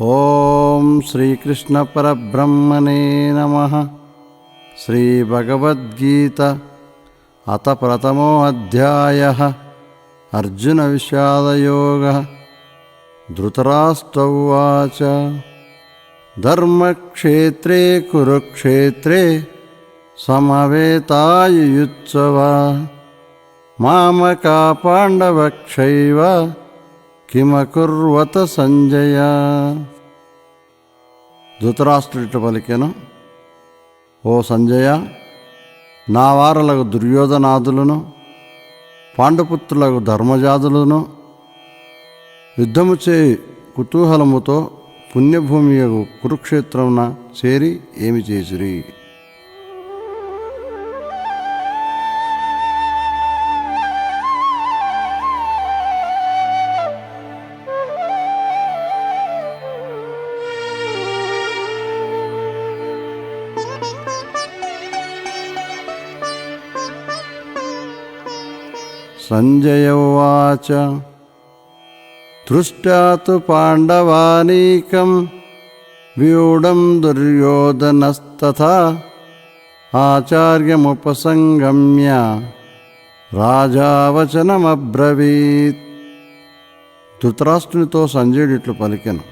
ఓం శ్రీకృష్ణ పరబ్రహ్మణే నమః. శ్రీభగవద్గీత అథ ప్రథమో అధ్యాయః. అర్జున విషాదయోగః. ధృతరాష్ట్ర ఉవాచ ధర్మక్షేత్రే కురుక్షేత్రే సమవేతాయుయుత్సవ మామకా పాండవక్షైవ కిమకుర్వత సంజయ. ధృతరాష్ట్రుడిట పలికెను, ఓ సంజయ, నా వారలకు దుర్యోధనాదులను పాండుపుత్రులకు ధర్మజాదులను యుద్ధము చేయి కుతూహలముతో పుణ్యభూమియగు కురుక్షేత్రమున చేరి ఏమి చేసిరి? సంజయ ఉవాచ దృష్ట్యా తు పాండవానీకం వ్యూఢం దుర్యోధనస్తథా ఆచార్యముపసంగమ్య రాజావచనమబ్రవీత్. ధృతరాష్ట్రునితో సంజయుడు ఇట్లు పలికెను.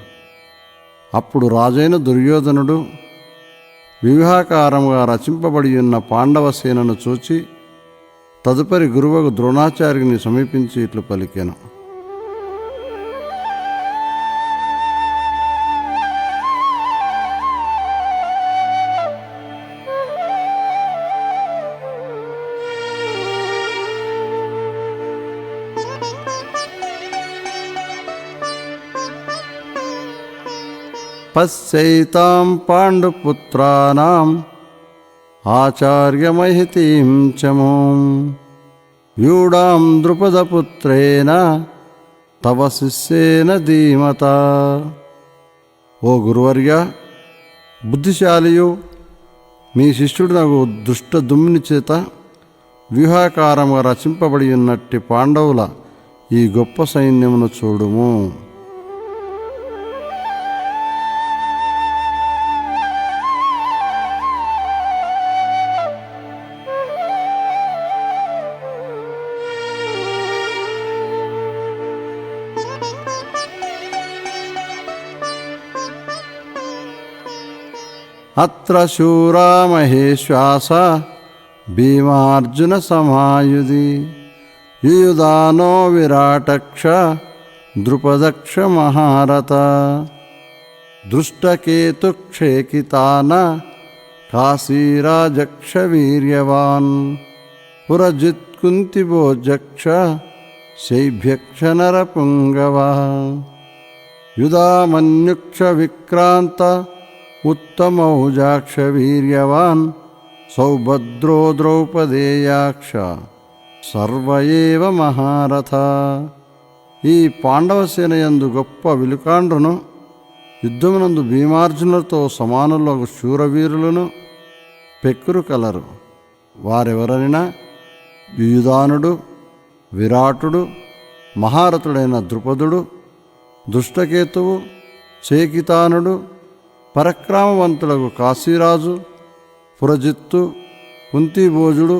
అప్పుడు రాజైన దుర్యోధనుడు వ్యూహాకారముగా రచింపబడి ఉన్న పాండవ సేనను చూచి తదుపరి గురువకు ద్రోణాచార్యుని సమీపించి ఇట్లు పలికెను. పశ్యైతాం పాండుపుత్రానాం ఆచార్యమహితీం చమూం వ్యూఢాం ద్రుపదపుత్రేణ తవ శిష్యేన ధీమత. ఓ గురువర్య, బుద్ధిశాలియు మీ శిష్యుడు నాకు దుష్టదుమ్ని చేత వ్యూహాకారముగా రచింపబడి ఉన్నట్టి పాండవుల ఈ గొప్ప సైన్యమును చూడుము. అత్ర శూరా మహేశ్వాస భీమార్జున సమాయుధి యుయుధానో విరాటక్ష ద్రుపదక్ష మహారథ దృష్టకేతుక్షేకితాన కాశీరాజక్ష వీర్యవాన్ పురజిత్కుంతిభోజక్ష శైభ్యక్ష నరపుంగవ యుధామన్యుక్ష విక్రాంత ఉత్తమౌజాక్ష వీర్యవాన్ సౌభద్రో ద్రౌపదేయాక్ష సర్వ ఏవ మహారథ. ఈ పాండవసేనయందు గొప్ప విలుకాండ్రును యుద్ధమునందు భీమార్జునులతో సమానులకు శూరవీరులను పెక్కురు కలరు. వారెవరనినా యుయుధానుడు, విరాటుడు, మహారథుడైన ద్రుపదుడు, దుష్టకేతువు, చేకితానుడు, పరక్రమవంతులకు కాశీరాజు, పురజిత్తు, కుంతిభోజుడు,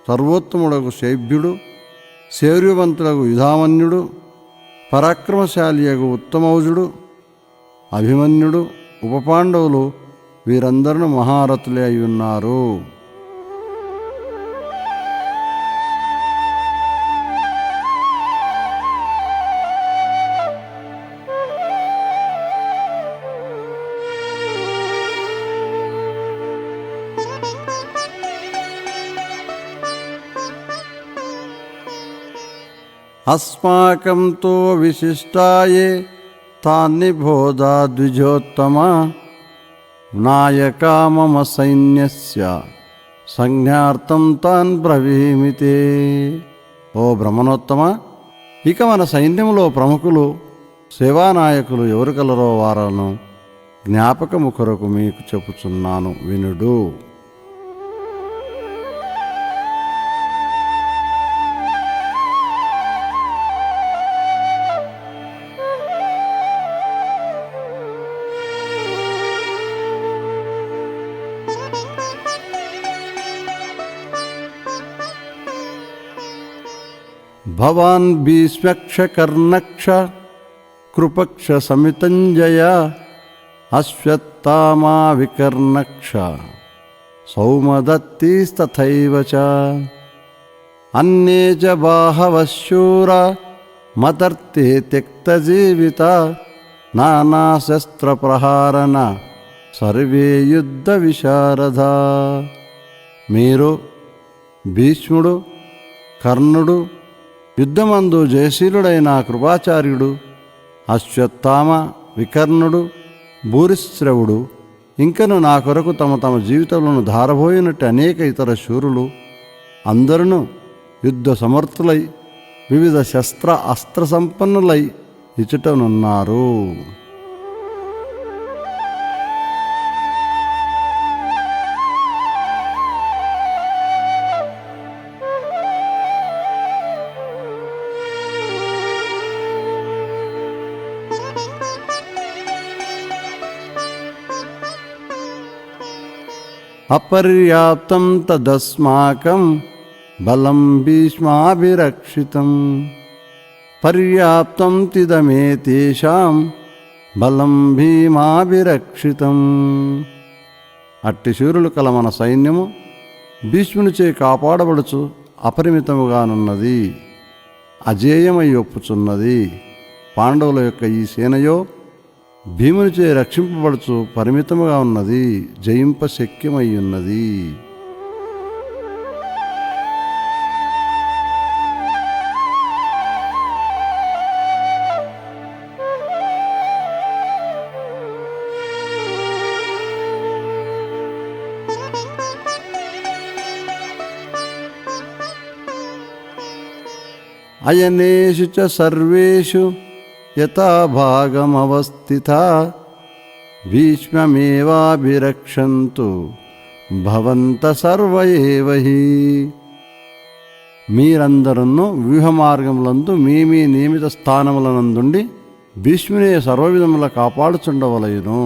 సర్వోత్తముడకు శైభ్యుడు, శౌర్యవంతులకు యుధామన్యుడు, పరాక్రమశాలియగు ఉత్తమౌజుడు, అభిమన్యుడు, ఉపపాండవులు వీరందరూ మహారథులే అయి ఉన్నారు. అస్మాకం తో విశిష్టాయే తాన్నిబోధా ద్విజోత్తమ నాయకా మమ సైన్యస్య సంజ్ఞార్థం తాన్ బ్రవీమితే. ఓ బ్రహ్మణోత్తమ, ఇక మన సైన్యంలో ప్రముఖులు సేవానాయకులు ఎవరు కలరో వారను జ్ఞాపకము కొరకు మీకు చెప్పుచున్నాను, వినుడు. భవాన్ భీష్మక్ష కర్ణక్ష కృపక్ష సమితంజయ అశ్వత్థామా వికర్ణక్ష సౌమదత్తీస్తథైవ చ అన్నే చ బాహవః శూరా మదర్తే త్యక్తజీవిత నానాశస్త్రప్రహారణ సర్వే యుద్ధ విశారదా. మీరు, భీష్ముడు, కర్ణుడు, యుద్ధమందు జయశీలుడైన కృపాచార్యుడు, అశ్వత్థామ, వికర్ణుడు, భూరిశ్రవుడు, ఇంకను నా కొరకు తమ తమ జీవితములను ధారబోయినట్టు అనేక ఇతర శూరులు అందరూ యుద్ధ సమర్థులై వివిధ శస్త్ర అస్త్ర సంపన్నులై ఇచుటనున్నారు. అపర్యాప్తం తదస్మాకం బలం భీష్మాభిరక్షితం పర్యాప్తం తిదమేతేషాం బలం భీమాభిరక్షితం. అట్టి శూరులు కల మన సైన్యము భీష్మునిచే కాపాడబడుచు అపరిమితముగానున్నది, అజేయమై ఒప్పుచున్నది. పాండవుల యొక్క ఈ సేనయో భీమునిచే రక్షింపబడుచు పరిమితముగా ఉన్నది, జయింప శక్యమయ్యున్నది. అయనేషు చ సర్వేషు యథా భాగమవస్థితా భీష్మమేవాభిరక్షन्तు భవంత సర్వ ఏవ హి. మీరందరూ వ్యూహ మార్గములందు మీ మీ నియమిత స్థానములనందుండి భీష్మునే సర్వవిధముల కాపాడుచుండవలయును.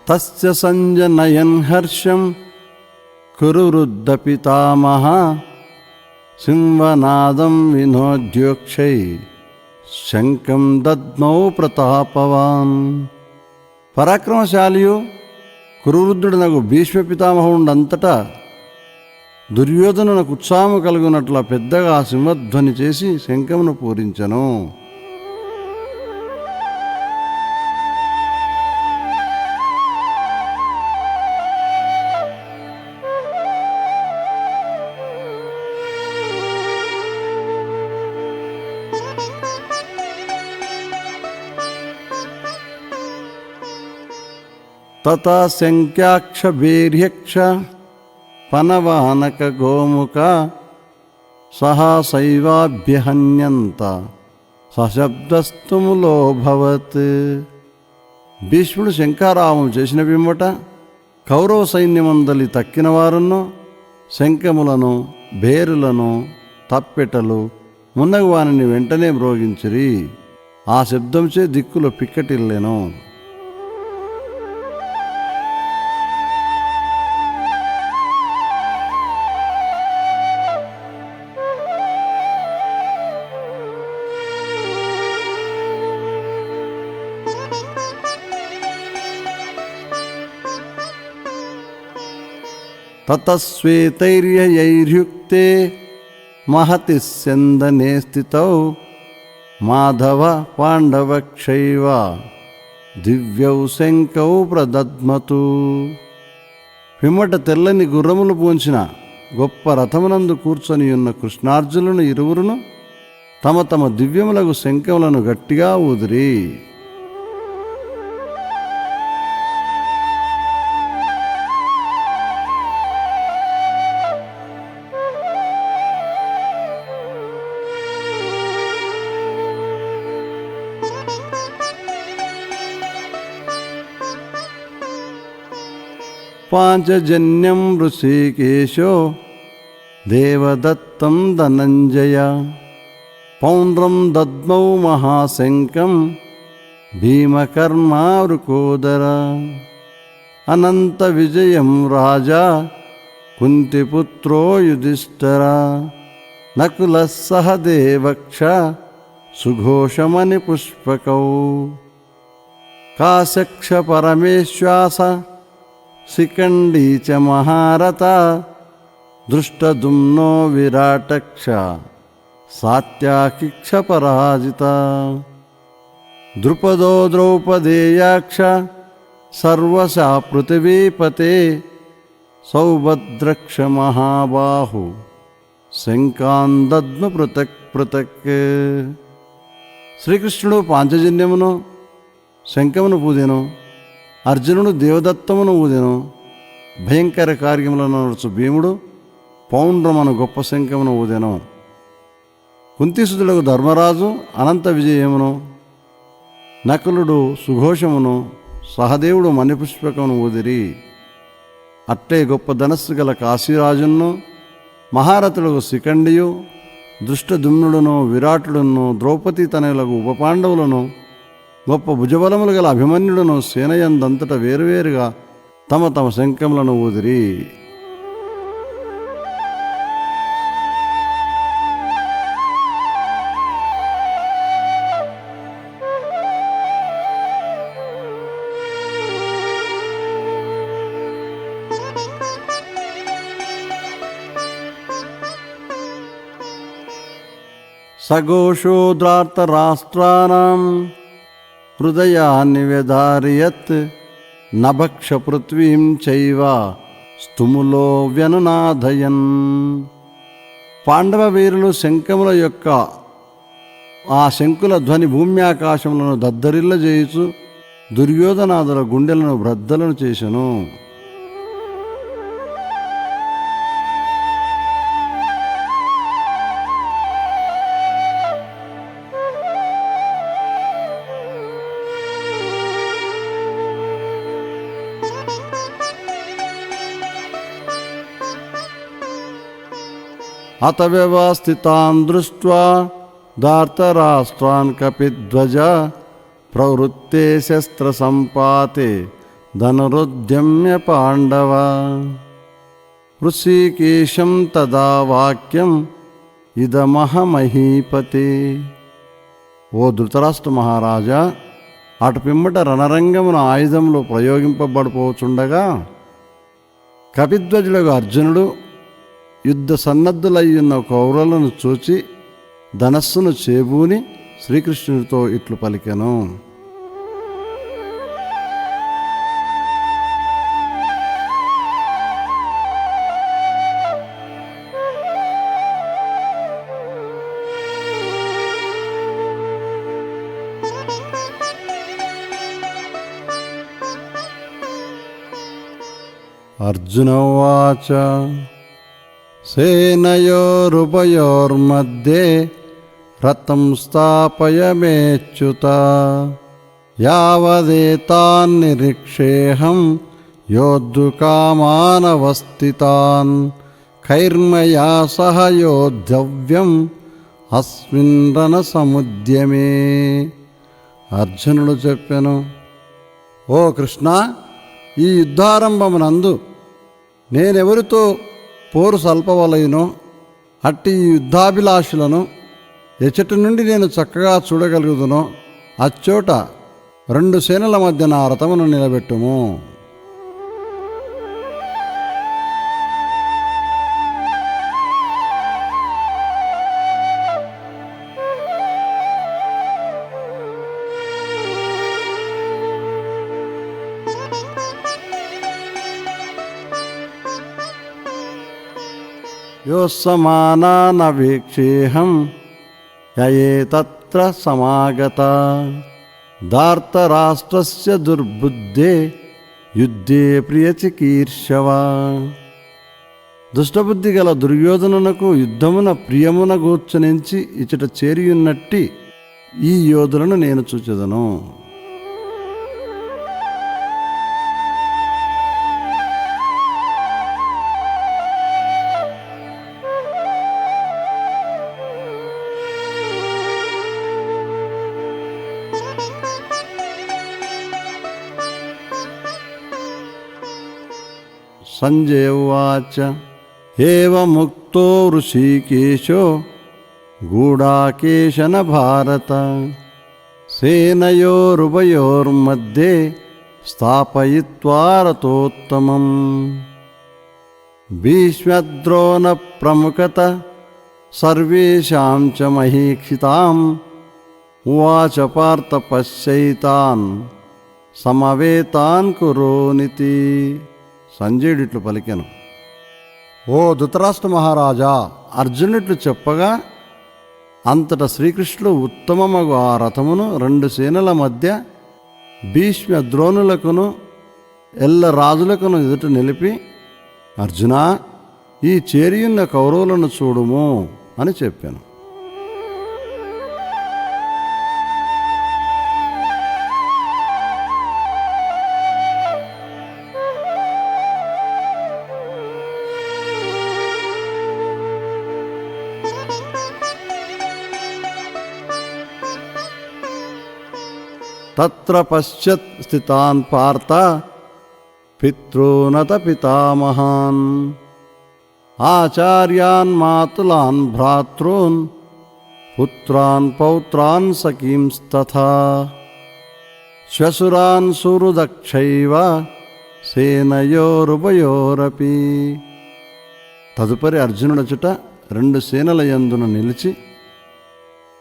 తస్య సంజనయన్ హర్షం కురు వృద్ధ పితామహ సింహనాదం వినోద్యోక్షై శంఖం దద్నౌ ప్రతాపవాన్. పరాక్రమశాలియు కురువృద్ధుడనగు భీష్మ పితామహుండంతటా దుర్యోధనునకు ఉత్సాహము కలుగునట్ల పెద్దగా సింహధ్వని చేసి శంఖమును పూరించెను. తథా శంఖ్యాక్ష భేర్యక్ష పనవానక గోముఖ సహాసైవాభ్యహన్యంత సశబ్దస్తుములోభవత్. భీష్ముడు శంఖారావం చేసిన పిమ్మట కౌరవ సైన్యమందలి తక్కిన వారును శంఖములను, భేరులను, తప్పెటలు మున్నగు వానిని వెంటనే మ్రోగించిరి. ఆ శబ్దంచే దిక్కులు పిక్కటిల్లెను. తతశ్వేతైర్యైర్యుక్తే మహతి స్యందనే స్థితౌ మాధవ పాండవక్షైవ దివ్యౌ శంఖౌ ప్రదద్మతు. పిమ్మట తెల్లని గుర్రములు పూంచిన గొప్ప రథమునందు కూర్చొనియున్న కృష్ణార్జునులను ఇరువురును తమ తమ దివ్యములకు శంఖములను గట్టిగా ఊదిరి. పాంచజన్యం ఋషికేశో దేవదత్తం ధనంజయ పౌండ్రం దద్మౌ మహాశంకం భీమకర్మావృకోదర అనంత విజయం రాజా కుంతిపుత్రో యుధిష్ఠర నకుల సహదేవక్ష సుఘోషమణి పుష్పకౌ కాశక్ష పరమేశ్వాస శిఖండీ చ మహారథ దృష్టదుమ్నో విరాటక్ష సాత్యాకిక్ష పరాజిత ద్రుపదో ద్రౌపదేయాక్ష సర్వశా పృథివీపతే సౌభద్రక్ష మహాబాహు శంఖాందద్మ పృథక్ పృథక్. శ్రీకృష్ణుడు పాంచజన్యమును శంఖమును పూదెను, అర్జునుడు దేవదత్తమును ఊదెను. భయంకర కార్యములను నడుచు భీముడు పౌండ్రమను గొప్ప శంఖమును ఊదెను. కుంతిసుతులకు ధర్మరాజు అనంత విజయమును, నకులుడు సుఘోషమును, సహదేవుడు మణిపుష్పకమును ఊదిరి. అట్టే గొప్ప ధనస్సు గల కాశీరాజును, మహారథులకు శిఖండియు, దృష్టదుమ్నుడును, విరాటుడును, ద్రౌపది తనయులకు ఉపపాండవులను, గొప్ప భుజబలములు గల అభిమన్యుడును సేనయందంతట వేరువేరుగా తమ తమ శంఖములను ఊదిరి. సఘోషోద్రార్తరాష్ట్రాణం హృదయాన్ని వ్యధారయత్ నభక్ష పృథ్వీం చైవ స్తుములో వ్యనునాదయన్. పాండవ వీరులు శంఖముల యొక్క ఆ శంకుల ధ్వని భూమ్యాకాశములను దద్దరిల్లజేయుచు దుర్యోధనాదుల గుండెలను బ్రద్దలను చేసెను. అత వ్యవస్థితాన్ దృష్ట్వా ధార్తరాష్ట్రాన్ కపిధ్వజ ప్రవృత్తే శస్త్ర సంపాతే ధనురుద్యమ్య పాండవ. ఋషికేశం తదా వాక్యం ఇదమహమహీపతే. ఓ ధృతరాష్ట్ర మహారాజా, అటు పిమ్మట రణరంగమున ఆయుధములు ప్రయోగింపబడిపోచుండగా కపిధ్వజులకు అర్జునుడు యుద్ధ సన్నద్ధులయ్యున్న కౌరవులను చూచి ధనస్సును చేబూని శ్రీకృష్ణుడితో ఇట్లు పలికెను. అర్జునోవాచ సేనయోరుభయోర్मध्ये రథం స్థాపయమేచ్యుత యావదేతాన్నిరీక్షేహం యోద్ధుకామానవస్థితాన్ కైర్మయా సహ యోద్ధవ్యం అస్మిన్ రణసముద్యమే. అర్జునుడు చెప్పెను, ఓ కృష్ణ, ఈ యుద్ధారంభమునందు నేనెవరితో పోరు సల్పవలయునో అట్టి ఈ యుద్ధాభిలాషులను ఎచ్చటి నుండి నేను చక్కగా చూడగలుగుదునో అచ్చోట 2 సేనల మధ్య నా రథమును నిలబెట్టుము. యోస్సమానానవేక్షేహం యయేతత్ర సమాగత ధార్తరాష్ట్రస్య దుర్బుద్ధే యుద్ధే ప్రియచికీర్షవ. దుష్టబుద్ధి గల దుర్యోధనునకు యుద్ధమున ప్రియమున గూర్చనించి ఇచ్చట చేరియున్నట్టి ఈ యోధులను నేను చూచెదను. సంజయ ఉవాచ ఏవముక్తో ఋషికేశో గూఢాకేశన భారత సేనయోరుభయోర్మధ్యే స్థాపయిత్వా రథోత్తమం భీష్మద్రోణ ప్రముఖత సర్వేషాం చ మహీక్షితాం ఉవాచ పార్థ పశ్యైతాన్ సమవేతాన్ కురోనితి. సంజయుడిట్లు పలికెను, ఓ ధృతరాష్ట్ర మహారాజా, అర్జునుడిట్లు చెప్పగా అంతట శ్రీకృష్ణుడు ఉత్తమమగు ఆ రథమును రెండు సేనల మధ్య భీష్మ ద్రోణులకును ఎల్ల రాజులకును ఎదుట నిలిపి, అర్జునా, ఈ చేరియున్న కౌరవులను చూడుము అని చెప్పాను. తత్ర పశ్యత్ స్థితాన్ పార్థ పితॄనత పితామహాన్ ఆచార్యాన్ మాతులాన్ భ్రాతॄన్ పుత్రాన్ పౌత్రాన్ సఖీంస్తథా శ్వశురాన్ సుహృదక్షైవ సేనయోరుభయోరపి. తదుపరి అర్జునుడచుట రెండు సేనల యందున నిలిచి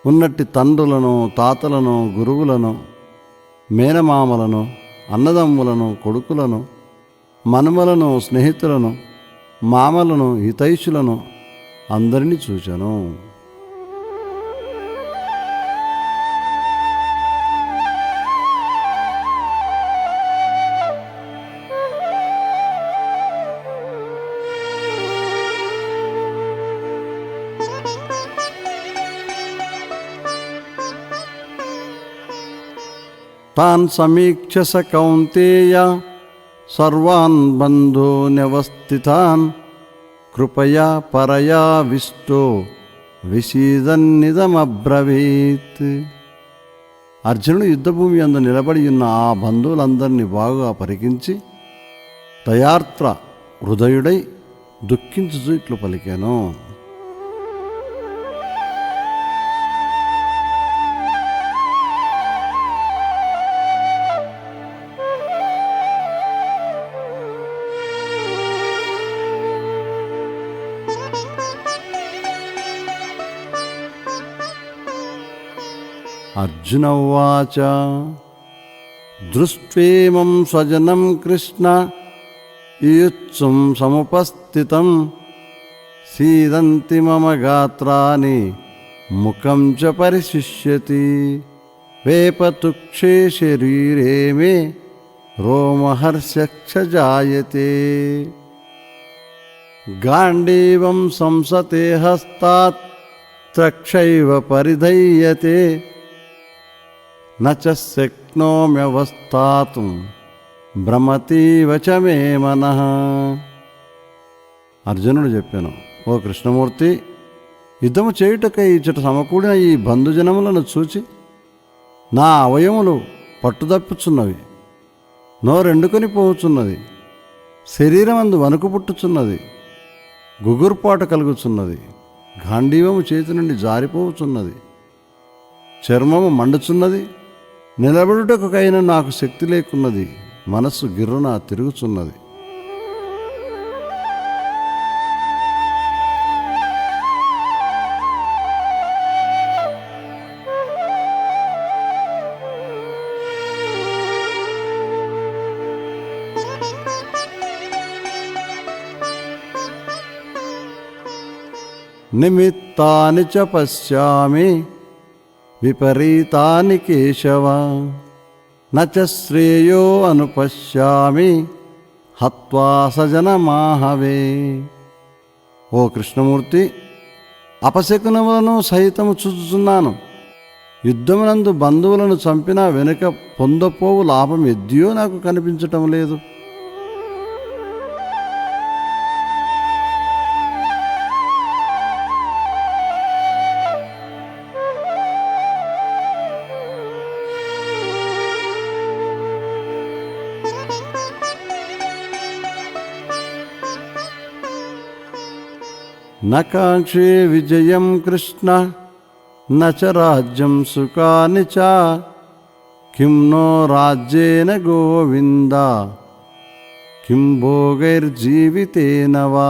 ఉన్నట్టి తండ్రులను, తాతలను, గురువులను, మేనమామలను, అన్నదమ్ములను, కొడుకులను, మనుమలను, స్నేహితులను, మామలను, హితైషులను అందరినీ చూచాను. తాన్ సమీక్ష స కౌంతేయ సర్వాన్ బంధూన్యవస్థితాన్ కృపయా పరయావిష్టో విషీదన్నిదమబ్రవీత్. అర్జునుడు యుద్ధభూమి యందు నిలబడి ఉన్న ఆ బంధువులందరినీ బాగా పరికించి దయార్త్ర హృదయుడై దుఃఖించుచు ఇట్లు పలికాను, అర్జున ఉవాచ దృష్ట్వేమం స్వజనం కృష్ణ యుత్సుం సముపస్థితం సీదంతి మమ గాత్రాని ముఖం చ పరిశిష్యతి వేపతుక్షే శరీరే మే రోమహర్షక్ష జాయతే గాండీవం సంసతే హస్తాత్ త్రక్షైవ పరిధయ్యతే నచ శక్నోమ్యవస్థాతుం భ్రమతీవ చ మే మనః. అర్జునుడు చెప్పాను, ఓ కృష్ణమూర్తి, యుద్ధము చేయుటకై ఇచ్చట సమకూడిన ఈ బంధుజనములను చూచి నా అవయములు పట్టుదప్పుచున్నవి, నోరెండుకొని పోవుచున్నది, శరీరమందు వణుకు పుట్టుచున్నది, గుగుర్పాటు కలుగుచున్నది, గాంధీవము చేతి నుండి జారిపోవుచున్నది, చర్మము మండుచున్నది, నిలబడుటకైనా నాకు శక్తి లేకున్నది, మనస్సు గిర్రున తిరుగుచున్నది. నిమిత్తాని చ పశ్యామి విపరీతాని కేశవ నచ శ్రేయో అనుపశ్యామి హత్వా సజనమాహవే. ఓ కృష్ణమూర్తి, అపశకునములను సహితము చూచుచున్నాను. యుద్ధమునందు బంధువులను చంపినా వెనుక పొందపోవు లాభం ఎద్దియో నాకు కనిపించటం లేదు. నకాంక్షే విజయం కృష్ణ నచ రాజ్యం సుఖాని చ కిం నో రాజ్యేన గోవింద కిం భోగైర్జీవితేన వా.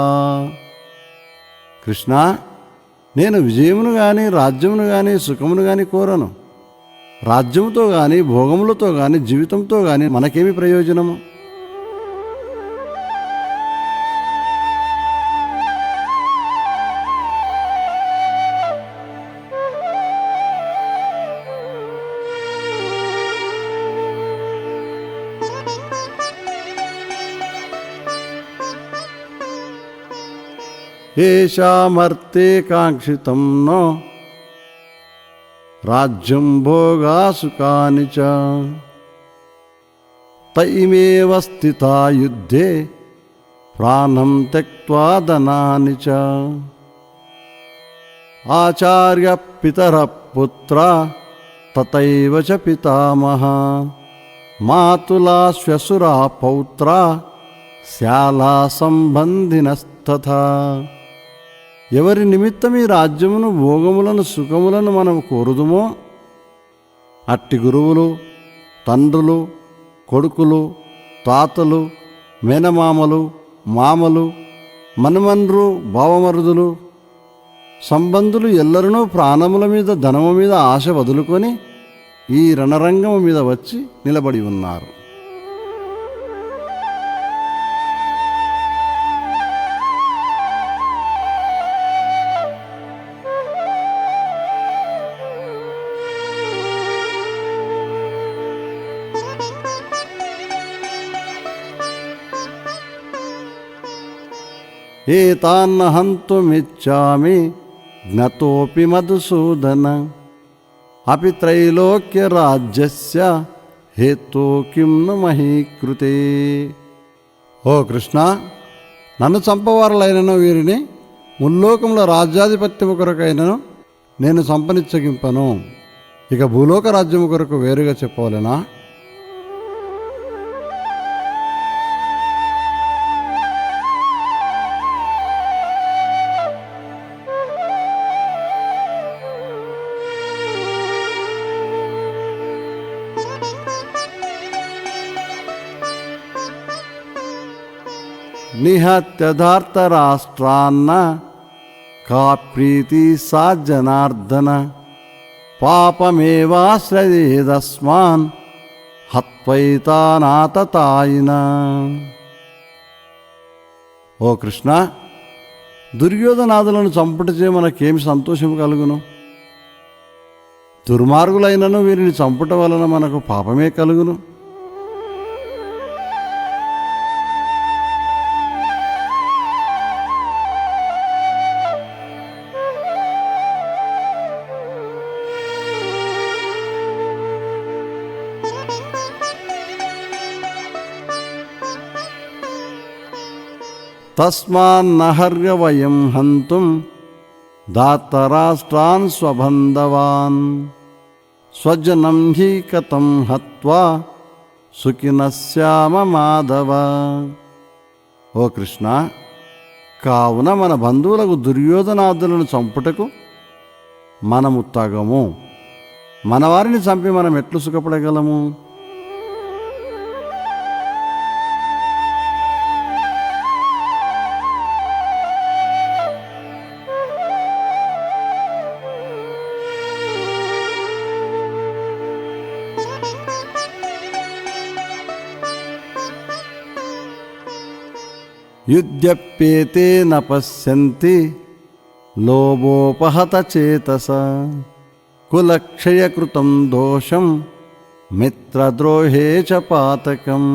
కృష్ణ, నేను విజయమును గాని రాజ్యమును గాని సుఖమును గాని కోరను. రాజ్యముతో గాని భోగములతో గాని జీవితంతో గాని మనకేమి ప్రయోజనము? ఏషామర్తే కాంక్షితం నో రాజ్యం భోగా సుఖాని చ తైమేవ స్థితా యుద్ధే ప్రాణం త్యక్త్వా ధనాని చ. ఆచార్య పితర పుత్ర తతైవ చ పితామహ మాతులా శ్వశురా పౌత్ర శాలా సంబంధినస్తథా. ఎవరి నిమిత్తం ఈ రాజ్యమును భోగములను సుఖములను మనం కోరుదుమో అట్టి గురువులు, తండ్రులు, కొడుకులు, తాతలు, మేనమామలు, మామలు, మనుమన్రు, భావమరుదులు, సంబంధులు ఎల్లరనూ ప్రాణముల మీద ధనము మీద ఆశ వదులుకొని ఈ రణరంగము మీద వచ్చి నిలబడి ఉన్నారు. ఏతాన్న హంతుమిచ్చామి జ్ఞతోపి మధుసూదన అపి త్రైలోక్య రాజ్యస్య హేతో కిం ను మహీకృతే. ఓ కృష్ణ, నన్ను చంపవారులైనను వీరిని ముల్లోకముల రాజ్యాధిపత్యము కొరకైనను నేను సంపనిచ్చగింపను. ఇక భూలోక రాజ్యము కొరకు వేరుగా చెప్పవలెనా? నిహత్యధార్తరాష్ట్రాన్న కా ప్రీతి సా జనార్దన పాపమేవాశ్రయేదస్మాన్ హత్వైతానాతతాయిన. ఓ కృష్ణ, దుర్యోధనాదులను చంపుటచే మనకేమి సంతోషం కలుగును? దుర్మార్గులైనను వీరిని చంపుట వలన మనకు పాపమే కలుగును. తస్మాన్నహర్య వయం హంతుం దాతరాష్ట్రాన్ స్వబంధవాన్ స్వజనం హి కథం హత్వా సుఖినశ్యామ మాధవ. ఓ కృష్ణ, కావున మన బంధువులకు దుర్యోధనాదులను చంపుటకు మనము తగము. మన వారిని చంపి మనం ఎట్లు సుఖపడగలము? యుధ్యప్యేతే న పశ్యంతి లోభోపహత చేతస కులక్షయకృతం దోషం మిత్రద్రోహే చ పాతకం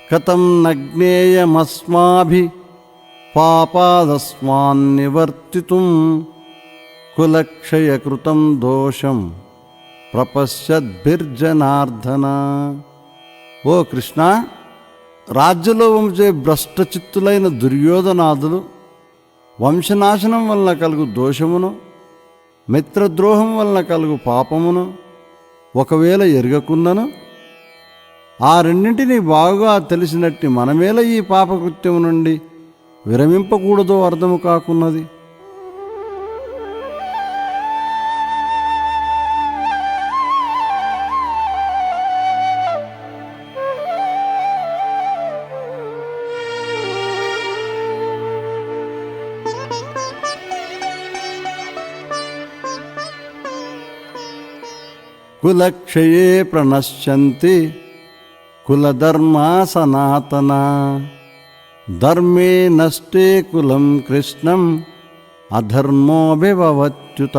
కథం నజ్ఞేయమస్మాభి పాపాదస్మాన్నివర్తితుం కులక్షయకృతం దోషం ప్రపశ్యద్భిర్జనార్దన. ఓ కృష్ణ, రాజ్యలోభముచే భ్రష్టచిత్తులైన దుర్యోధనాదులు వంశనాశనం వలన కలుగు దోషమును, మిత్రద్రోహం వలన కలుగు పాపమును ఒకవేళ ఎరగకున్నను ఆ రెండింటినీ బాగా తెలిసినట్టి మనమేల ఈ పాపకృత్యము నుండి విరమింపకూడదో అర్థము కాకున్నది. కులక్షయే ప్రణశ్యంతి కులధర్మా సనాతనా ధర్మే నష్టే కులం కృష్ణం అధర్మోభిభవత్యుత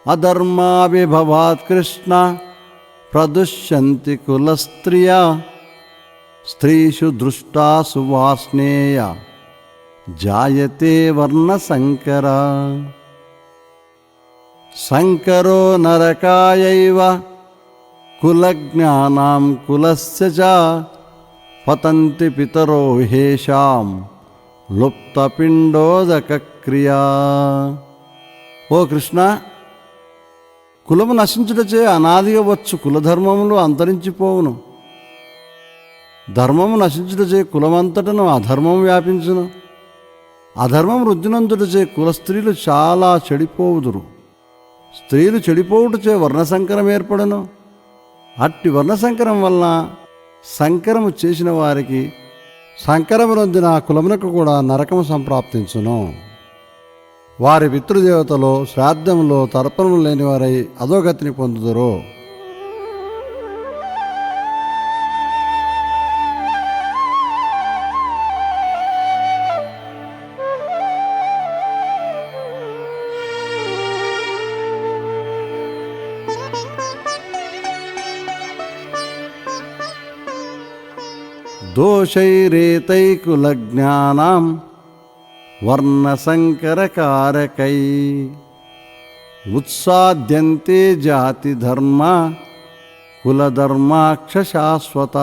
అధర్మాభిభవాత్ కృష్ణ ప్రదుష్యంతి కులస్త్రియా స్త్రీషు దృష్టా సువాస్నేయ జాయతే వర్ణసంకర సంకరో నరకాయైవ కులజ్ఞానాం కులస్య చ పతంతి పితరో హేషాం లుప్తపిండోదక క్రియా. ఓ కృష్ణ, కులము నశించుటచే అనాదిగా వచ్చు కులధర్మములు అంతరించిపోవును. ధర్మము నశించుటచే కులమంతటను అధర్మం వ్యాపించును. అధర్మం వృద్ధినందుటచే కుల స్త్రీలు చాలా చెడిపోవుదురు. స్త్రీలు చెడిపోవుటచే వర్ణసంకరం ఏర్పడను. అట్టి వర్ణసంకరం వలన సంకరము చేసిన వారికి సంకరము నొందిన ఆ కులమునకు కూడా నరకము సంప్రాప్తించును. వారి పితృదేవతలో శ్రాద్ధములో తర్పణము లేనివారై అధోగతిని పొందుదురు. దోషైరేతై కులజ్ఞానాం వర్ణసంకరకారకై ఉత్సాద్యంతే జాతిధర్మ కులధర్మాక్షశాశ్వత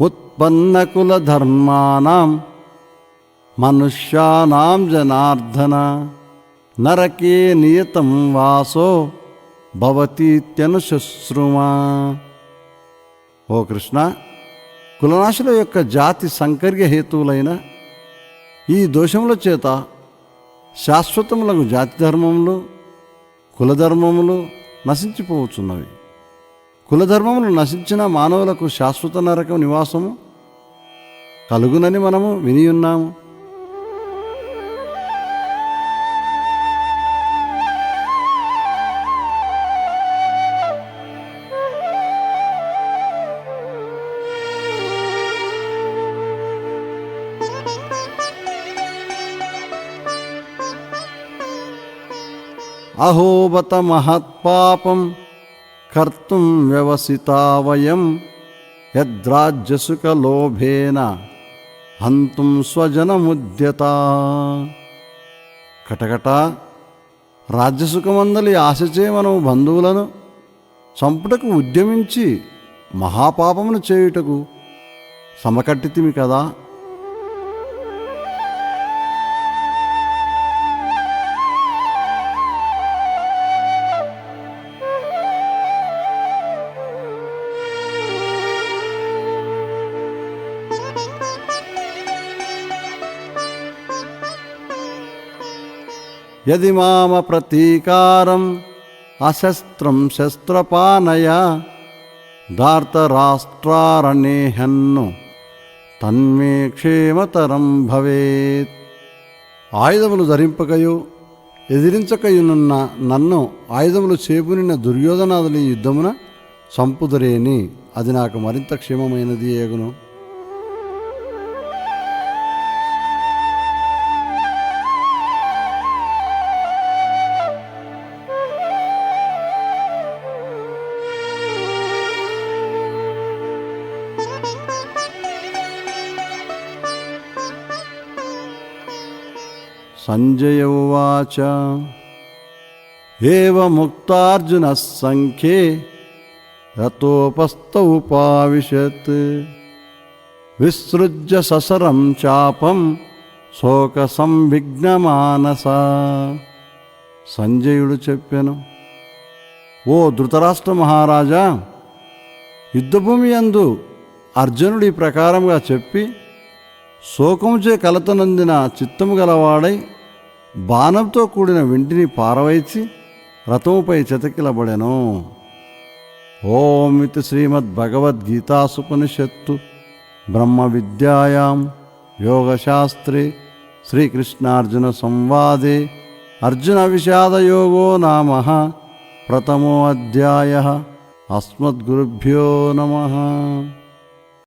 ఉత్పన్నకులధర్మాణం మనుష్యానాం జనార్దన నరకే నియతం వాసో భవతీత్యనుశుశ్రుమా. ఓ కృష్ణ, కులనాశుల యొక్క జాతి సంకర్య హేతువులైన ఈ దోషముల చేత శాశ్వతములకు జాతి ధర్మములు కులధర్మములు నశించిపోవచ్చున్నవి. కులధర్మములు నశించిన మానవులకు శాశ్వత నరకం నివాసము కలుగునని మనము వినియున్నాము. అహోబత మహత్పాపం కర్తుం వ్యవసితా వయం యద్రాజ్యసుఖలోభేన హంతుం స్వజనముద్యత. కటకట, రాజ్యసుఖమందలి ఆశచే మనము బంధువులను చంపుటకు ఉద్యమించి మహాపాపమును చేయుటకు సమకట్టితిమి కదా. యది మామ ప్రతీకారం అశస్త్రం శస్త్రపానయ ధార్తరాష్ట్రారణేహన్ను తన్మే క్షేమతరం భవేత్. ఆయుధములు ధరింపకయు ఎదిరించకయునున్న నన్ను ఆయుధములు చేపునిన దుర్యోధనాదులు యుద్ధమున చంపుదురేని అది నాకు మరింత క్షేమమైనది ఏగును. సంజయ ఉవాచ ఏవముక్తార్జునః సంఖ్యే రతోపస్థ ఉపావిశత్ విసృజ్య ససరం చాపం శోక సంవిఘ్నమానస. సంజయుడు చెప్పెను, ఓ ధృతరాష్ట్ర మహారాజా, యుద్ధభూమి యందు అర్జునుడు ఈ ప్రకారంగా చెప్పి శోకముచే కలతనందిన చిత్తము గలవాడై బాణంతో కూడిన వెంటిని పారవైచి రథముపై చతికిలబడెను. ఓమితి శ్రీమద్భగవద్గీతాసుపనిషత్తు బ్రహ్మ విద్యాయాం యోగశాస్త్రే శ్రీకృష్ణార్జున సంవాదే అర్జున విషాదయోగో నామ ప్రథమో అధ్యాయ. అస్మద్గురుభ్యో నమః.